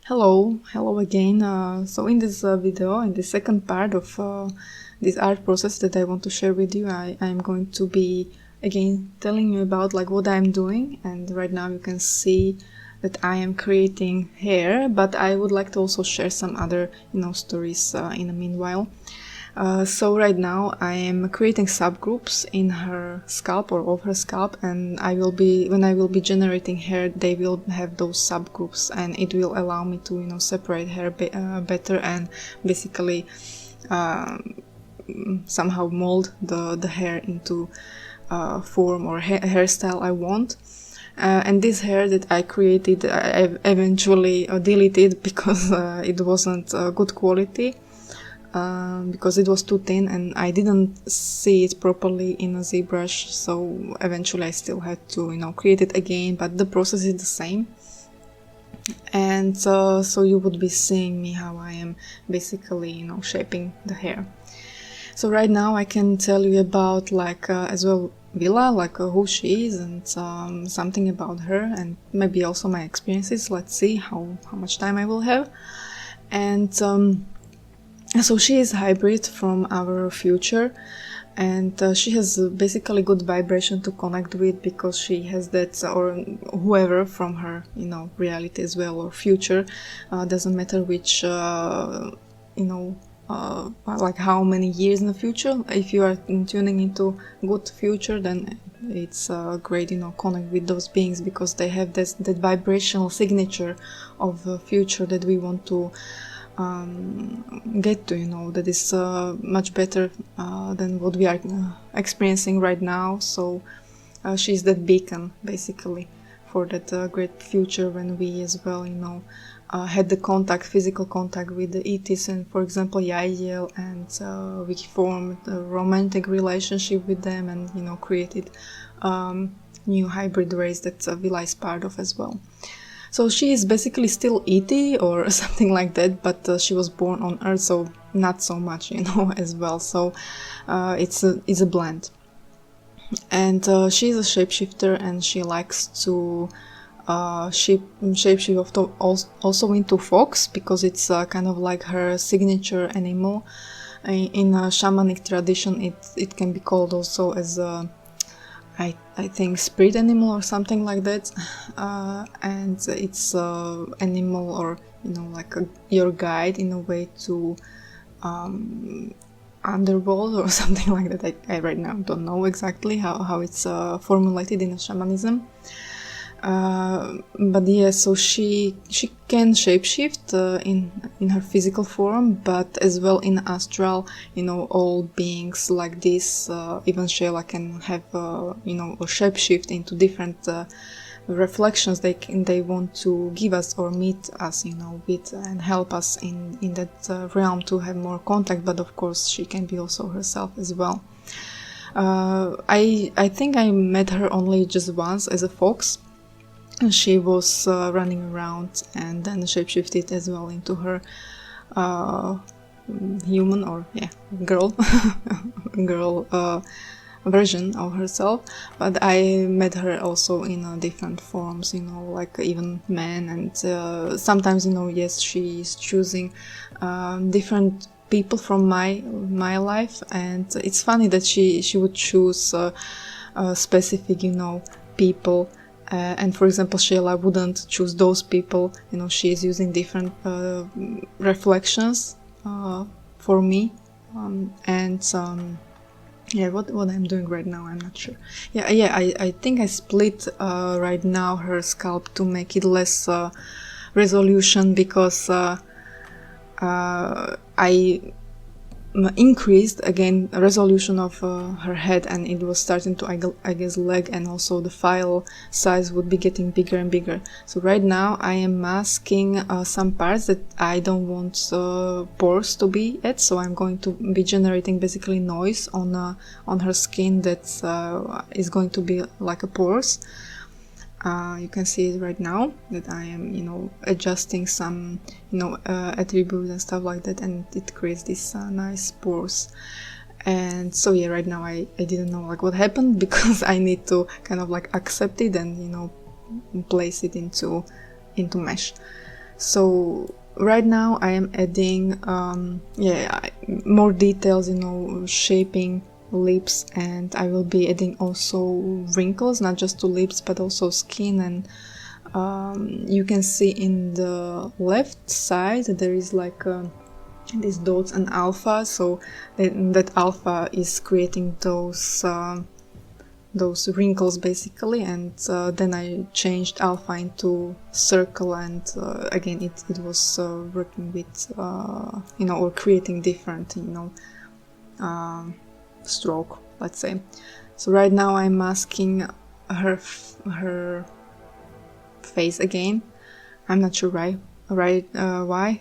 Hello again. So in this video, in the second part of this art process that I want to share with you, I'm going to be again telling you about like what I'm doing. And right now you can see that I am creating hair, but I would like to also share some other stories in the meanwhile. So right now I am creating subgroups in her scalp or of her scalp, and when I will be generating hair, they will have those subgroups, and it will allow me to separate hair better and basically somehow mold the hair into form or hairstyle I want. And this hair that I created, I eventually deleted because it wasn't good quality. Because it was too thin and I didn't see it properly in a ZBrush, so eventually I still had to create it again, but the process is the same. And so you would be seeing me how I am basically shaping the hair. So right now I can tell you about as well Villa, who she is, and something about her, and maybe also my experiences. Let's see how much time I will have. And so she is hybrid from our future, and she has basically good vibration to connect with because she has that, or whoever from her reality as well, or future, doesn't matter which like how many years in the future. If you are tuning into good future, then it's great connect with those beings because they have that vibrational signature of the future that we want to get to, that is much better than what we are experiencing right now. So she's that beacon basically for that great future when we as well had the physical contact with the ETs, and for example Yahyel, and we formed a romantic relationship with them, and created new hybrid race that Villa is part of as well. So she is basically still ET or something like that, but she was born on Earth, so not so much, as well. So it's a blend. And she is a shapeshifter, and she likes to shapeshift also into fox because it's kind of like her signature animal. In a shamanic tradition, it can be called also as a I think spirit animal or something like that, and it's animal or like your guide in a way to underworld or something like that. I right now don't know exactly how it's formulated in shamanism. But yeah, so she can shapeshift in her physical form, but as well in astral. All beings like this, even Shayla can have a shapeshift into different reflections they want to give us or meet us with, and help us in that realm to have more contact. But of course she can be also herself as well. I think I met her only just once as a fox. She was running around and then shapeshifted as well into her human or girl version of herself. But I met her also in different forms, like even man, and sometimes yes, she is choosing different people from my life, and it's funny that she would choose specific people. And for example, Shayla wouldn't choose those people. She is using different reflections for me. What I'm doing right now, I'm not sure. I think I split right now her scalp to make it less resolution because I increased again resolution of her head, and it was starting to I guess lag, and also the file size would be getting bigger and bigger. So right now I am masking some parts that I don't want pores to be at, so I'm going to be generating basically noise on her skin that is going to be like a pores. You can see it right now that I am adjusting some attributes and stuff like that, and it creates these nice pores. And so yeah, right now I didn't know like what happened because I need to kind of like accept it and place it into mesh. So right now I am adding more details, shaping lips, and I will be adding also wrinkles, not just to lips but also skin. And you can see in the left side there is like these dots and alpha, so that alpha is creating those wrinkles basically. And then I changed alpha into circle, and again it was working with or creating different stroke, let's say. So right now I'm masking her face again. I'm not sure why.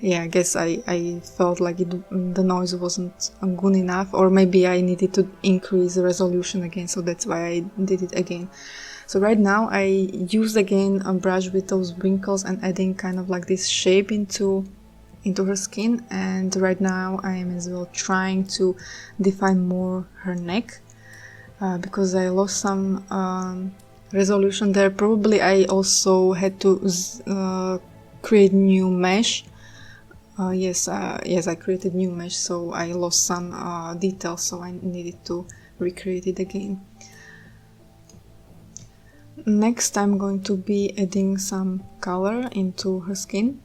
Yeah, I guess I felt like the noise wasn't good enough, or maybe I needed to increase the resolution again, so that's why I did it again. So right now I used again a brush with those wrinkles and adding kind of like this shape into her skin. And right now I am as well trying to define more her neck, because I lost some resolution there. Probably I also had to create new mesh. Yes, I created new mesh, so I lost some details, so I needed to recreate it again. Next I'm going to be adding some color into her skin.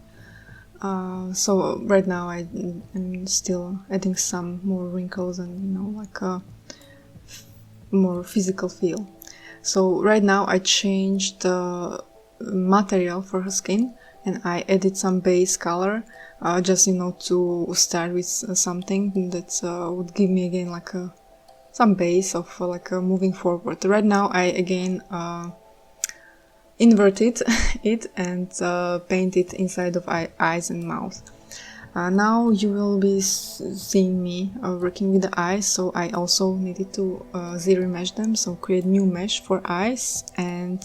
So right now I'm still adding some more wrinkles and like a more physical feel. So right now I changed the material for her skin, and I added some base color, just to start with something that would give me again like some base of moving forward. Right now I again inverted it and painted inside of eyes and mouth. Now you will be seeing me working with the eyes, so I also needed to zero mesh them, so create new mesh for eyes. And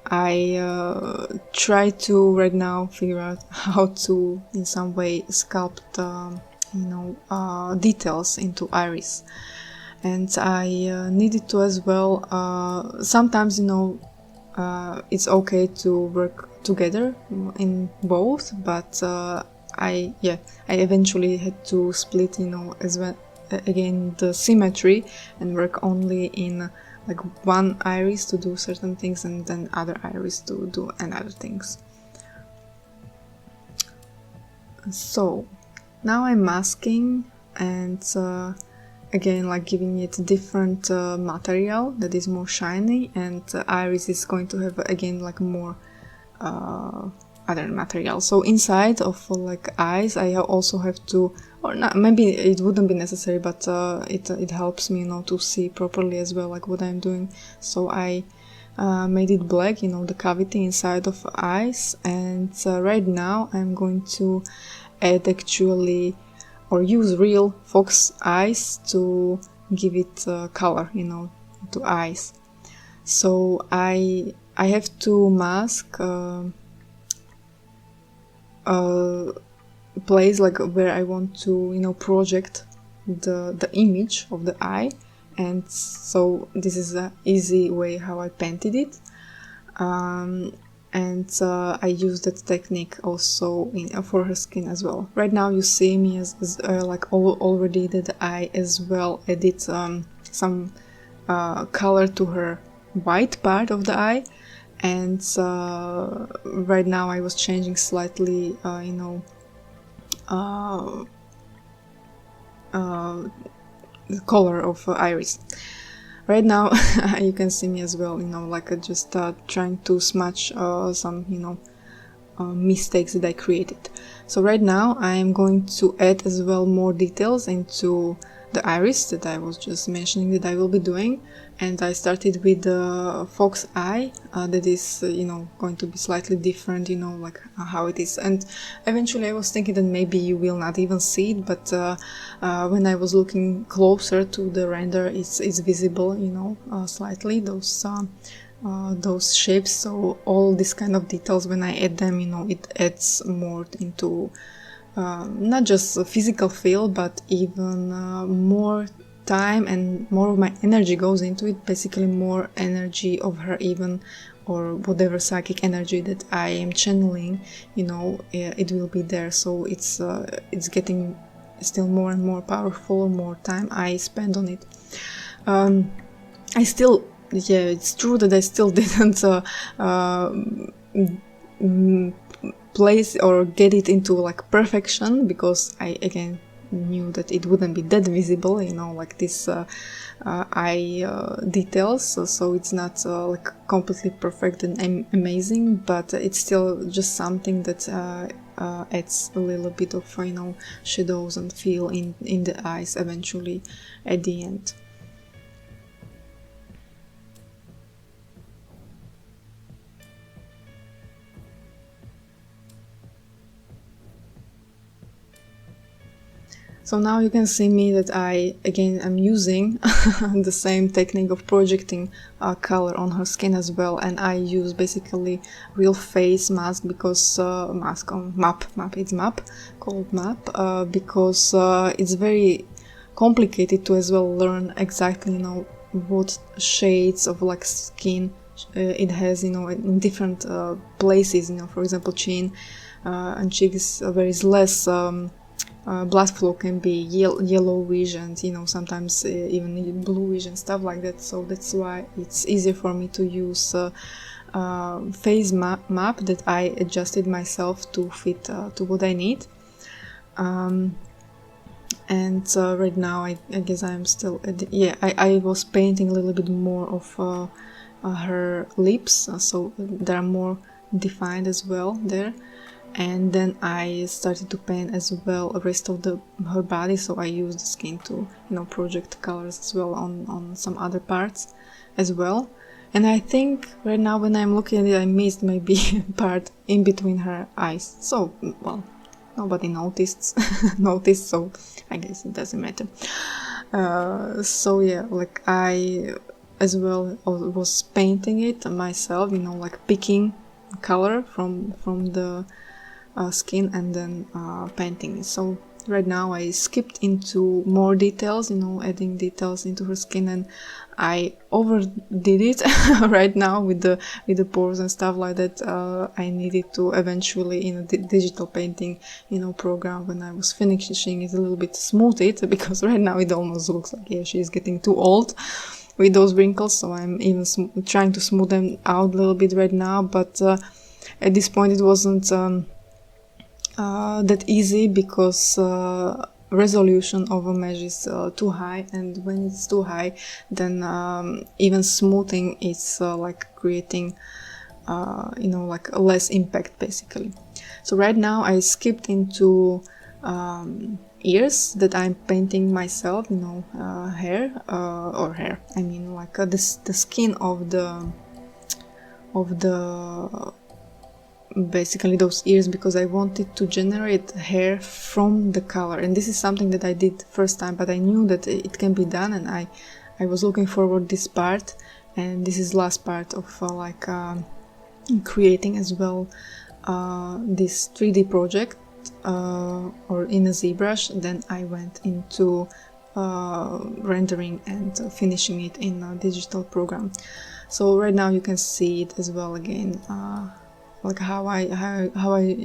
I try to right now figure out how to in some way sculpt details into iris. And I needed to as well sometimes it's okay to work together in both, but I eventually had to split as well again the symmetry and work only in like one iris to do certain things and then other iris to do another things. So now I'm masking and again like giving it different material that is more shiny, and iris is going to have again like more other material. So inside of like eyes I also have to, or not, maybe it wouldn't be necessary, but it helps me to see properly as well like what I'm doing. So I made it black, the cavity inside of eyes. And right now I'm going to add actually or use real fox eyes to give it color to eyes. So I have to mask place like where I want to project the image of the eye. And so this is an easy way how I painted it, and I use that technique also for her skin as well. Right now you see me as like already that I as well added some color to her white part of the eye. And right now I was changing slightly the color of iris. Right now you can see me as well like just trying to smudge some mistakes that I created. So right now I am going to add as well more details into the iris that I was just mentioning that I will be doing. And I started with the fox eye that is going to be slightly different, like how it is. And eventually I was thinking that maybe you will not even see it, but when I was looking closer to the render, it's visible, slightly those shapes. So all these kind of details, when I add them, it adds more into not just a physical feel, but even more time and more of my energy goes into it, basically more energy of her even, or whatever psychic energy that I am channeling, it will be there. So it's getting still more and more powerful, more time I spend on it. It's true that I still didn't place or get it into like perfection, because I again knew that it wouldn't be that visible, like this eye details, so it's not like completely perfect and amazing, but it's still just something that adds a little bit of shadows and feel in the eyes eventually at the end. So now you can see me that I'm using the same technique of projecting color on her skin as well, and I use basically real face mask, because map, because it's very complicated to as well learn exactly what shades of like skin it has in different places, for example chin and cheeks, there is less blood flow, can be yellowish and sometimes even bluish and stuff like that. So that's why it's easier for me to use face map that I adjusted myself to fit to what I need. And right now I guess I'm still I was painting a little bit more of her lips, so they are more defined as well there. And then I started to paint as well the rest of her body, so I used the skin to project colors as well on some other parts as well. And I think right now when I'm looking at it, I missed maybe a part in between her eyes, so well, nobody noticed, so I guess it doesn't matter. So yeah, like I as well was painting it myself, like picking color from the skin and then painting it. So right now I skipped into more details, adding details into her skin, and I overdid it right now with the pores and stuff like that. I needed to eventually in a digital painting program, when I was finishing it, a little bit smooth it, because right now it almost looks like she's getting too old with those wrinkles, so I'm even trying to smooth them out a little bit right now. But at this point it wasn't that easy, because resolution of a mesh is too high, and when it's too high, then even smoothing is like creating like less impact basically. So right now I skipped into ears that I'm painting myself, hair, I mean like the skin of the basically those ears, because I wanted to generate hair from the color. And this is something that I did first time, but I knew that it can be done, and I was looking forward this part, and this is last part of creating as well this 3D project or in a ZBrush. Then I went into rendering and finishing it in a digital program. So right now you can see it as well again, like how I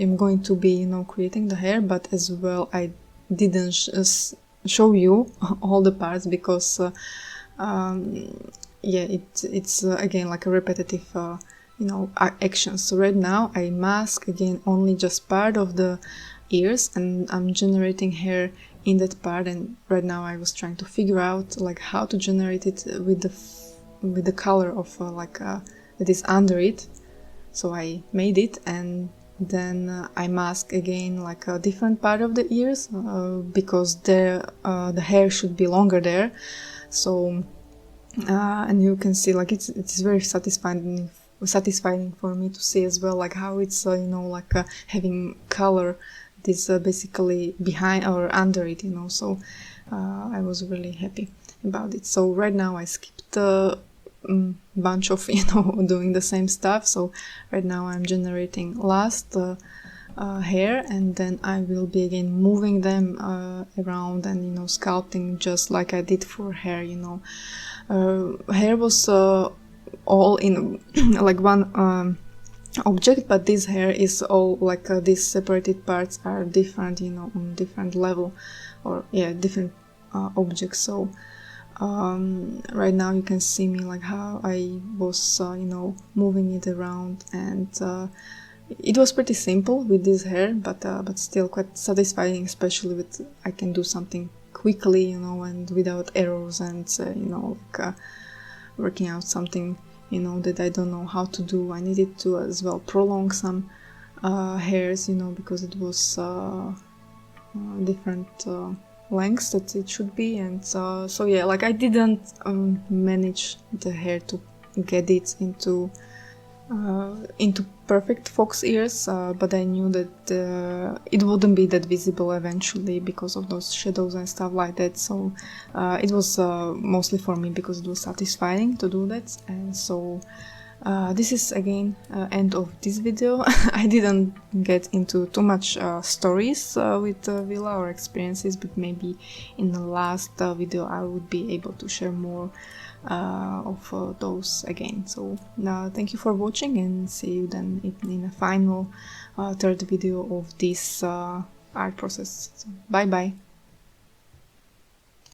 am going to be creating the hair, but as well I didn't show you all the parts, because it's again like a repetitive action. So right now I mask again only just part of the ears, and I'm generating hair in that part. And right now I was trying to figure out like how to generate it with the color of that is under it. So I made it, and then I mask again like a different part of the ears, because the hair should be longer there. So and you can see like it's very satisfying for me to see as well, like how it's having color this basically behind or under it, so I was really happy about it. So right now I skipped bunch of doing the same stuff. So right now I'm generating last hair, and then I will be again moving them around and, you know, sculpting just like I did for hair, you know. Hair was all in like one object, but this hair is all like these separated parts are different, you know, on different level, or yeah, different objects. So right now you can see me like how I was you know, moving it around, and it was pretty simple with this hair, but still quite satisfying, especially with I can do something quickly, you know, and without errors, and you know, like working out something, you know, that I don't know how to do. I needed to as well prolong some hairs, you know, because it was different lengths that it should be, and so yeah, like I didn't manage the hair to get it into perfect fox ears, but I knew that it wouldn't be that visible eventually because of those shadows and stuff like that. So it was mostly for me because it was satisfying to do that. And so this is again end of this video. I didn't get into too much stories with Villa or experiences, but maybe in the last video I would be able to share more of those again. So thank you for watching, and see you then in a final third video of this art process. So, bye bye.